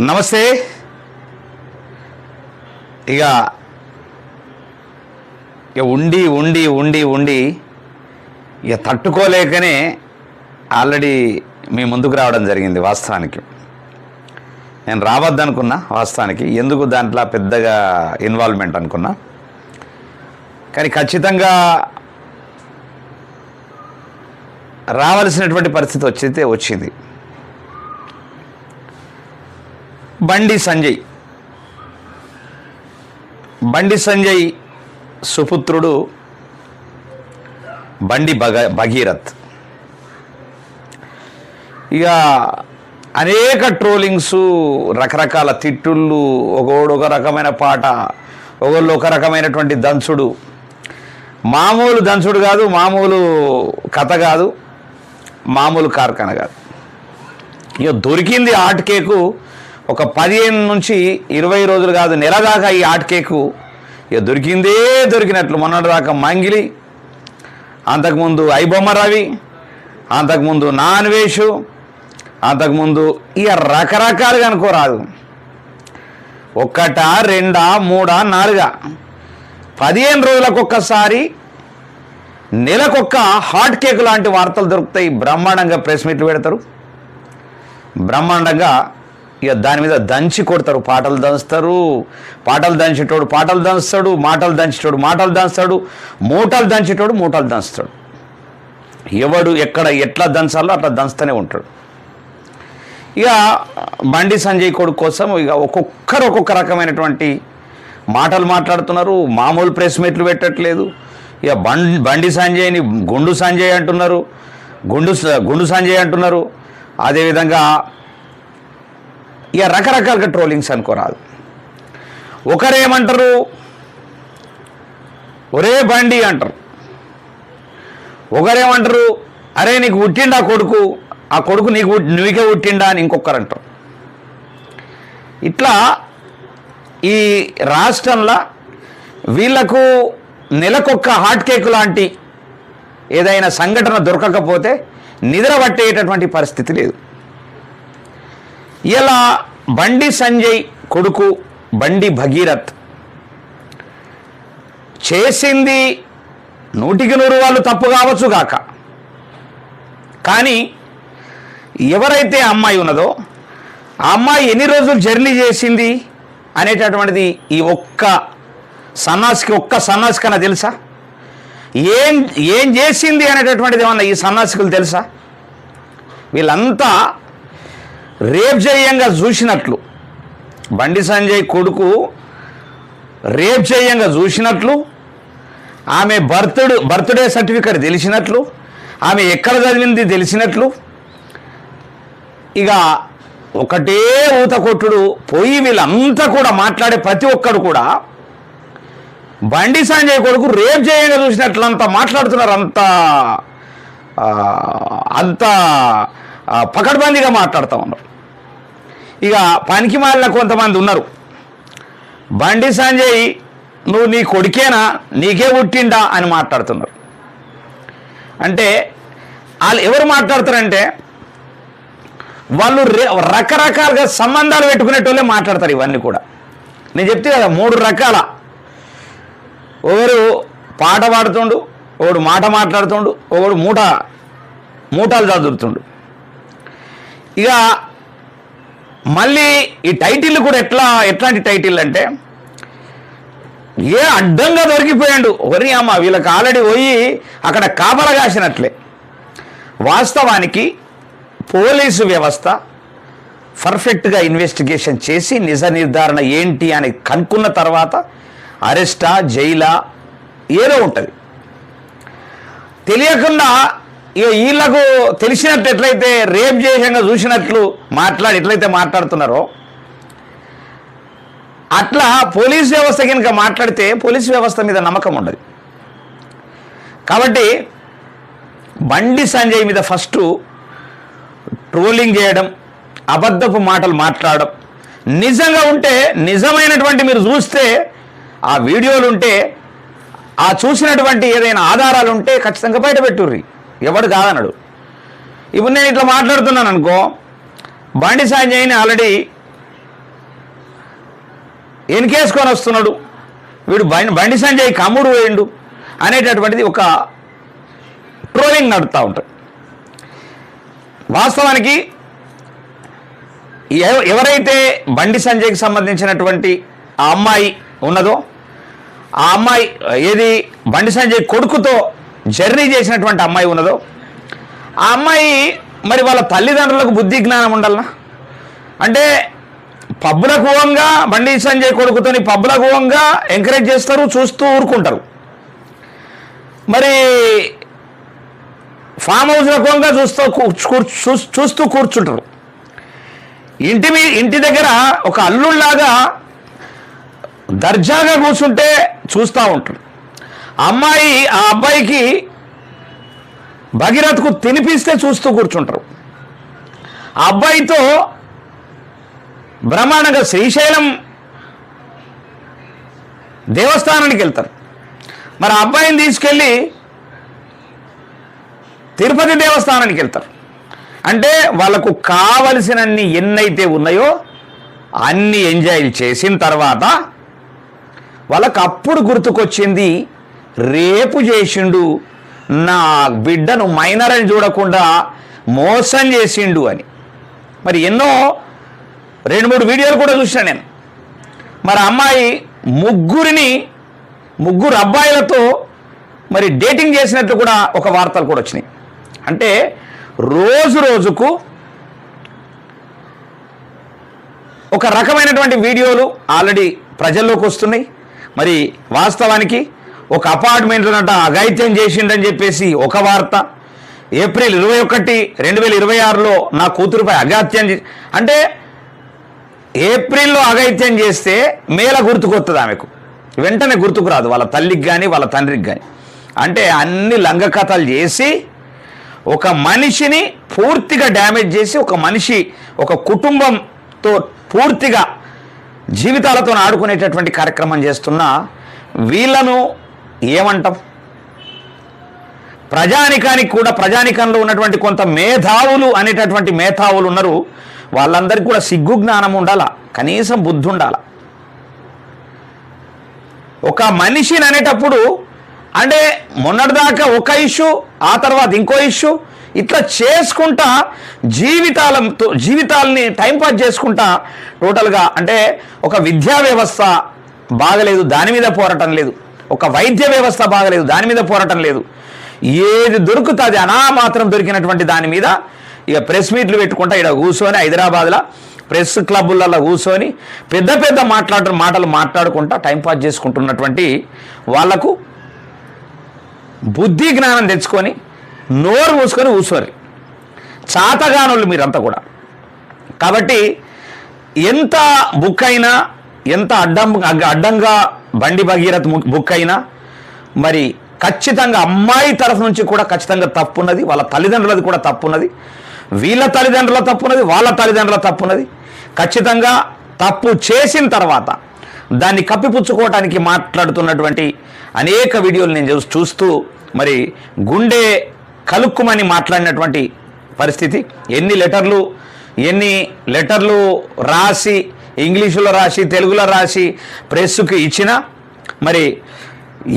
నమస్తే. ఇక ఉండి ఉండి ఉండి ఉండి ఇక తట్టుకోలేకనే ఆల్రెడీ మీ ముందుకు రావడం జరిగింది. వాస్తవానికి నేను రావద్దనుకున్నా, వాస్తవానికి ఎందుకు దాంట్లో పెద్దగా ఇన్వాల్వ్మెంట్ అనుకున్నా, కానీ ఖచ్చితంగా రావాల్సినటువంటి పరిస్థితి వచ్చింది. బండి సంజయ్ సుపుత్రుడు బండి భగీరథ్ ఇక అనేక ట్రోలింగ్స్, రకరకాల తిట్టుళ్ళు, ఒకడు ఒక రకమైన పాట, ఒకళ్ళు ఒక రకమైనటువంటి దంచుడు. మామూలు దంచుడు కాదు, మామూలు కథ కాదు, మామూలు కార్ఖాన కాదు. ఇక దొరికింది ఆర్ట్ కేకు. ఒక 15 నుంచి 20 రోజులు కాదు, నెల దాకా ఈ ఆర్ట్ కేకు ఇక దొరికినట్లు. మొన్నటిదాకా మంగిలి, అంతకుముందు ఐబొమ్మ రవి, అంతకుముందు నాన్వేషు, అంతకుముందు ఇక రకరకాలుగా అనుకోరాదు. 1, 2, 3, 4 15 రోజులకు ఒక్కసారి, నెలకొక్క హాట్ కేక్ లాంటి వార్తలు దొరుకుతాయి. బ్రహ్మాండంగా ప్రెస్ మీట్లు పెడతారు, బ్రహ్మాండంగా ఇక దాని మీద దంచి కొడతారు. పాటలు దంచుతారు, పాటలు దంచేటోడు పాటలు దంచుతాడు, మాటలు దంచేటోడు మాటలు దంచుతాడు, మూటలు దంచేటోడు మూటలు దంచుతాడు. ఎవడు ఎక్కడ ఎట్లా దంచాలో అట్లా దంచుతూనే ఉంటాడు. ఇక బండి సంజయ్ కొడుకు కోసం ఇక ఒక్కొక్కరు ఒక్కొక్క రకమైనటువంటి మాటలు మాట్లాడుతున్నారు. మామూలు ప్రెస్ మీట్లు పెట్టట్లేదు. ఇక బండి సంజయ్ని గుండు సంజయ్ అంటున్నారు, గుండు సంజయ్ అంటున్నారు. అదేవిధంగా ఇక రకరకాలుగా ట్రోలింగ్స్ అనుకోరాదు. ఒకరేమంటారు, ఒరే బండి అంటారు. ఒకరేమంటారు, అరే నీకు పుట్టిండా కొడుకు, ఆ కొడుకు నీకే పుట్టిండా అని ఇంకొకరు అంటారు. ఇట్లా ఈ రాష్ట్రంలో వీళ్లకు నెలకొక్క హాట్ కేక్ లాంటి ఏదైనా సంఘటన దొరకకపోతే నిద్ర పట్టేటటువంటి పరిస్థితి లేదు. ఇలా బండి సంజయ్ కొడుకు బండి భగీరథ్ చేసింది 100కి 100 వాళ్ళు తప్పు కావచ్చు గాక, కానీ ఎవరైతే అమ్మాయి ఉన్నదో ఆ అమ్మాయి ఎన్ని రోజులు జర్నీ చేసింది అనేటటువంటిది ఈ ఒక్క సన్నాసికన్నా తెలుసా? ఏం చేసింది అనేటటువంటిది ఏమన్నా ఈ సన్నాసికులు తెలుసా? వీళ్ళంతా రేప్ చేయంగా చూసినట్లు, బండి సంజయ్ కొడుకు రేప్ చేయంగా చూసినట్లు, ఆమె బర్త్డే సర్టిఫికెట్ తెలిసినట్లు, ఆమె ఎక్కడ చదివింది తెలిసినట్లు, ఇక ఒకటే ఊత కొట్టుడు పోయి వీళ్ళంతా కూడా మాట్లాడే ప్రతి ఒక్కడు కూడా బండి సంజయ్ కొడుకు రేప్ చేయంగా చూసినట్లు అంతా మాట్లాడుతున్నారు. అంత పకడ్బందీగా మాట్లాడుతూ ఉన్నారు. ఇక పనికి మాలిన కొంతమంది ఉన్నారు, బండి సంజయ్ నువ్వు నీ కొడుకేనా, నీకే పుట్టిండా అని మాట్లాడుతున్నారు. అంటే వాళ్ళు ఎవరు మాట్లాడతారంటే వాళ్ళు రకరకాలుగా సంబంధాలు పెట్టుకునేటోళ్ళే మాట్లాడతారు. ఇవన్నీ కూడా నేను చెప్తే కదా, 3 రకాల. ఒకరు పాట పాడుతుండు, ఒకడు మాట మాట్లాడుతుండు, ఒకడు మూటలు చదువుతుండు. ఇక మళ్ళీ ఈ టైటిల్ కూడా ఎట్లాంటి టైటిల్ అంటే, అడ్డంగా దొరికిపోయాడు ఒరి అమ్మ, వీళ్ళకి ఆల్రెడీ పోయి అక్కడ కాపలా కాసినట్లే. వాస్తవానికి పోలీసు వ్యవస్థ పర్ఫెక్ట్గా ఇన్వెస్టిగేషన్ చేసి నిజ నిర్ధారణ ఏంటి అని కనుక్కున్న తర్వాత అరెస్టా, జైలా ఏదో ఉంటుంది. తెలియకుండా వీళ్ళకు తెలిసినట్టు ఎట్లయితే రేప్ చేయంగా చూసినట్లు ఎట్లయితే మాట్లాడుతున్నారో అట్లా పోలీస్ వ్యవస్థ కనుక మాట్లాడితే పోలీస్ వ్యవస్థ మీద నమ్మకం ఉండదు. కాబట్టి బండి సంజయ్ మీద ఫస్ట్ ట్రోలింగ్ చేయడం, అబద్ధపు మాటలు మాట్లాడడం, నిజంగా ఉంటే నిజమైనటువంటి మీరు చూస్తే ఆ వీడియోలు ఉంటే, ఆ చూసినటువంటి ఏదైనా ఆధారాలు ఉంటే ఖచ్చితంగా బయట పెట్టుర్రి, ఎవడు కాదన్నాడు. ఇప్పుడు నేను ఇట్లా మాట్లాడుతున్నాను అనుకో, బండి సంజయ్ని ఆల్రెడీ ఎన్కేసుకొని వస్తున్నాడు, వీడు బండి సంజయ్ కమ్ముడు పోయిండు అనేటటువంటిది ఒక ట్రోలింగ్ నడుస్తూ ఉంటుంది. వాస్తవానికి ఎవరైతే బండి సంజయ్కి సంబంధించినటువంటి ఆ అమ్మాయి ఉన్నదో, ఆ అమ్మాయి ఏది బండి సంజయ్ కొడుకుతో జర్నీ చేసినటువంటి అమ్మాయి ఉన్నదో, ఆ అమ్మాయి మరి వాళ్ళ తల్లిదండ్రులకు బుద్ధి జ్ఞానం ఉండాలనా? అంటే పబ్బులకు ఊహంగా బండి సంజయ్ కొడుకుతోని పబ్బులకు ఊహంగా ఎంకరేజ్ చేస్తారు, చూస్తూ ఊరుకుంటారు. మరి ఫామ్ హౌస్లకు ఊహంగా చూస్తూ కూర్చుంటారు. ఇంటి దగ్గర ఒక అల్లుళ్లాగా దర్జాగా కూర్చుంటే చూస్తూ ఉంటారు. అమ్మాయి ఆ అబ్బాయికి భగీరథకు తినిపిస్తే చూస్తూ కూర్చుంటారు. ఆ అబ్బాయితో బ్రహ్మాండంగా శ్రీశైలం దేవస్థానానికి వెళ్తారు. మరి ఆ అబ్బాయిని తీసుకెళ్ళి తిరుపతి దేవస్థానానికి వెళ్తారు. అంటే వాళ్ళకు కావలసినన్ని ఎన్నైతే ఉన్నాయో అన్ని ఎంజాయ్ చేసిన తర్వాత వాళ్ళకు అప్పుడు గుర్తుకొచ్చింది, రేపు చేసిండు, నా బిడ్డను మైనర్ అని చూడకుండా మోసం చేసిండు అని. మరి ఎన్నో 2-3 వీడియోలు కూడా చూసాను నేను. మరి అమ్మాయి ముగ్గురు అబ్బాయిలతో మరి డేటింగ్ చేసినట్లు కూడా ఒక వార్తలు కూడా వచ్చినాయి. అంటే రోజుకు ఒక రకమైనటువంటి వీడియోలు ఆల్రెడీ ప్రజల్లోకి వస్తున్నాయి. మరి వాస్తవానికి ఒక అపార్ట్మెంట్లోనట అఘాయిత్యం చేసిండని చెప్పేసి ఒక వార్త, ఏప్రిల్ 21, 2026లో నా కూతురుపై అఘాయిత్యం అంటే ఏప్రిల్లో అఘాయిత్యం చేస్తే మేల గుర్తుకొస్తుంది ఆమెకు, వెంటనే గుర్తుకు రాదు వాళ్ళ తల్లికి కానీ వాళ్ళ తండ్రికి కానీ. అంటే అన్ని లంగ కథలు చేసి ఒక మనిషిని పూర్తిగా డ్యామేజ్ చేసి ఒక కుటుంబంతో పూర్తిగా జీవితాలతో ఆడుకునేటటువంటి కార్యక్రమం చేస్తున్న వీళ్ళను ఏమంటాం? ప్రజానికంలో ఉన్నటువంటి కొంత మేధావులు అనేటటువంటి మేధావులు ఉన్నారు. వాళ్ళందరికీ కూడా సిగ్గు జ్ఞానం ఉండాలా, కనీసం బుద్ధి ఉండాలా. ఒక మనిషిని అనేటప్పుడు అంటే మొన్నటిదాకా ఒక ఇష్యూ, ఆ తర్వాత ఇంకో ఇష్యూ, ఇట్లా చేసుకుంటా జీవితాలని టైంపాస్ చేసుకుంటా టోటల్గా అంటే ఒక విద్యా వ్యవస్థ బాగలేదు, దాని మీద పోరాటం లేదు. ఒక వైద్య వ్యవస్థ బాగలేదు, దాని మీద పోరాటం లేదు. ఏది దొరుకుతుంది అనామాత్రం దొరికినటువంటి దాని మీద ఇక ప్రెస్ మీట్లు పెట్టుకుంటా ఇక్కడ కూర్చొని హైదరాబాద్లో ప్రెస్ క్లబ్బులలో కూర్చొని పెద్ద మాటలు మాట్లాడుకుంటా టైంపాస్ చేసుకుంటున్నటువంటి వాళ్లకు బుద్ధి జ్ఞానం తెచ్చుకొని నోరు మూసుకొని కూర్చోరు చాతగానులు మీరంతా కూడా. కాబట్టి ఎంత బుక్ అయినా, ఎంత అడ్డంగా బండి భగీరథ్ బుక్ అయినా మరి ఖచ్చితంగా అమ్మాయి తరఫు నుంచి కూడా ఖచ్చితంగా తప్పున్నది, వాళ్ళ తల్లిదండ్రులది కూడా తప్పున్నది, వీళ్ళ తల్లిదండ్రుల తప్పున్నది, వాళ్ళ తల్లిదండ్రుల తప్పున్నది. ఖచ్చితంగా తప్పు చేసిన తర్వాత దాన్ని కప్పిపుచ్చుకోవడానికి మాట్లాడుతున్నటువంటి అనేక వీడియోలు నేను చూస్తూ మరి గుండె కలుక్కుమని మాట్లాడినటువంటి పరిస్థితి. ఎన్ని లెటర్లు రాసి, ఇంగ్లీషులో రాసి, తెలుగులో రాసి ప్రెస్సుకి ఇచ్చినా, మరి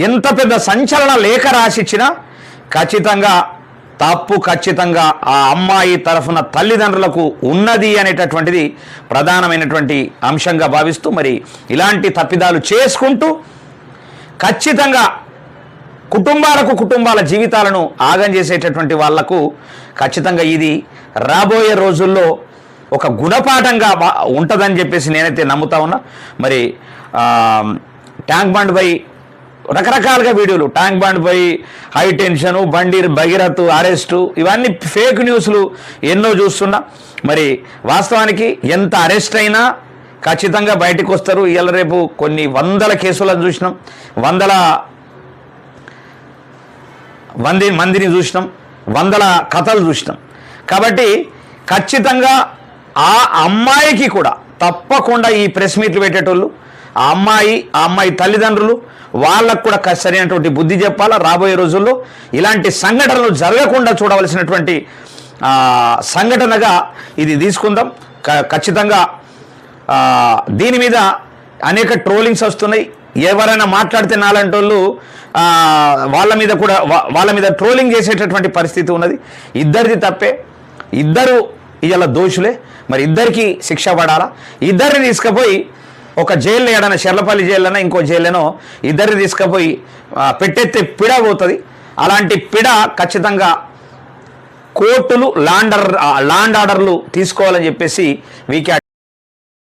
ఎంత పెద్ద సంచలన లేఖ రాసి ఇచ్చినా ఖచ్చితంగా ఆ అమ్మాయి తరఫున తల్లిదండ్రులకు ఉన్నది అనేటటువంటిది ప్రధానమైనటువంటి అంశంగా భావిస్తూ మరి ఇలాంటి తప్పిదాలు చేసుకుంటూ ఖచ్చితంగా కుటుంబాల జీవితాలను ఆగం చేసేటటువంటి వాళ్లకు ఖచ్చితంగా ఇది రాబోయే రోజుల్లో ఒక గుణపాఠంగా ఉంటుందని చెప్పేసి నేనైతే నమ్ముతా ఉన్నా. మరి ట్యాంక్ బండ్ పై రకరకాలుగా వీడియోలు, ట్యాంక్ బండ్ పై హై టెన్షను, బండి భగీరథ్ అరెస్టు, ఇవన్నీ ఫేక్ న్యూస్లు ఎన్నో చూస్తున్నా. మరి వాస్తవానికి ఎంత అరెస్ట్ అయినా ఖచ్చితంగా బయటకు వస్తారు. ఇవాళ రేపు కొన్ని వందల కేసులను చూసినాం, మందిని చూసినాం, వందల కథలు చూసినాం. కాబట్టి ఖచ్చితంగా ఆ అమ్మాయికి కూడా తప్పకుండా ఈ ప్రెస్ మీట్లు పెట్టేటోళ్ళు ఆ అమ్మాయి తల్లిదండ్రులు వాళ్ళకు కూడా సరైనటువంటి బుద్ధి చెప్పాలా. రాబోయే రోజుల్లో ఇలాంటి సంఘటనలు జరగకుండా చూడవలసినటువంటి సంఘటనగా ఇది తీసుకుందాం. ఖచ్చితంగా దీని మీద అనేక ట్రోలింగ్స్ వస్తున్నాయి. ఎవరైనా మాట్లాడితే నాలంటోళ్ళు వాళ్ళ మీద ట్రోలింగ్ చేసేటటువంటి పరిస్థితి ఉన్నది. ఇద్దరిది తప్పే, ఇద్దరు ఇలా దోషులే. మరి ఇద్దరికి శిక్ష పడాలా? ఇద్దరిని తీసుకుపోయి ఒక జైల్లో ఏడైనా షెర్లపల్లి జైల్లోనో ఇంకో జైల్లోనో ఇద్దరిని తీసుకుపోయి పెట్టెత్తే పిడ పోతుంది. అలాంటి పిడ ఖచ్చితంగా కోర్టులు ల్యాండ్ ఆర్డర్లు తీసుకోవాలని చెప్పేసి వీకే